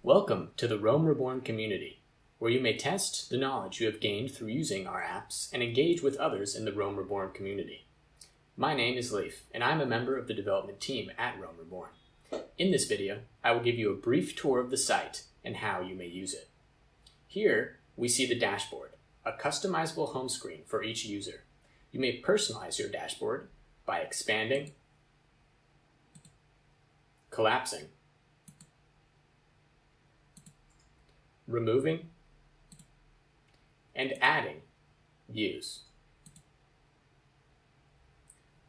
Welcome to the Rome Reborn community, where you may test the knowledge you have gained through using our apps and engage with others in the Rome Reborn community. My name is Leif, and I'm a member of the development team at Rome Reborn. In this video, I will give you a brief tour of the site and how you may use it. Here, we see the dashboard, a customizable home screen for each user. You may personalize your dashboard by expanding, collapsing, removing, and adding views.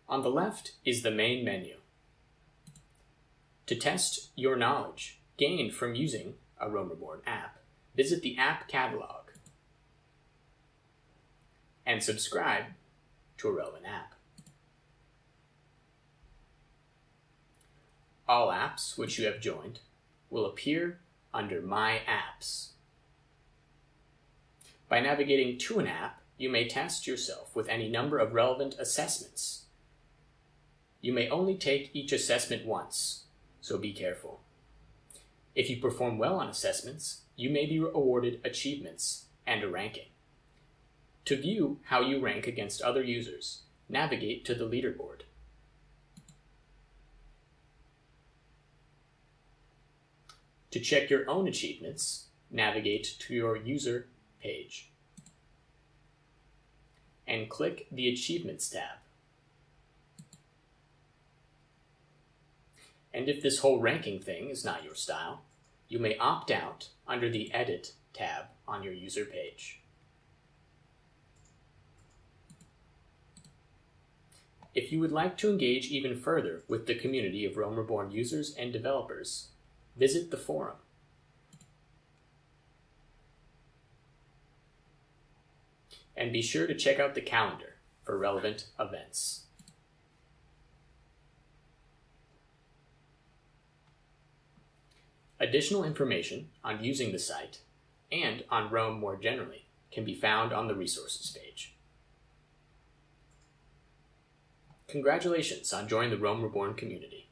On the left is the main menu. To test your knowledge gained from using a Rome Reborn app, visit the app catalog and subscribe to a relevant app. All apps which you have joined will appear under My Apps. By navigating to an app, you may test yourself with any number of relevant assessments. You may only take each assessment once, so be careful. If you perform well on assessments, you may be awarded achievements and a ranking. To view how you rank against other users, navigate to the leaderboard. To check your own achievements, navigate to your user page and click the Achievements tab. And if this whole ranking thing is not your style, you may opt out under the Edit tab on your user page. If you would like to engage even further with the community of Rome Reborn users and developers, visit the forum. And be sure to check out the calendar for relevant events. Additional information on using the site and on Rome more generally can be found on the resources page. Congratulations on joining the Rome Reborn community.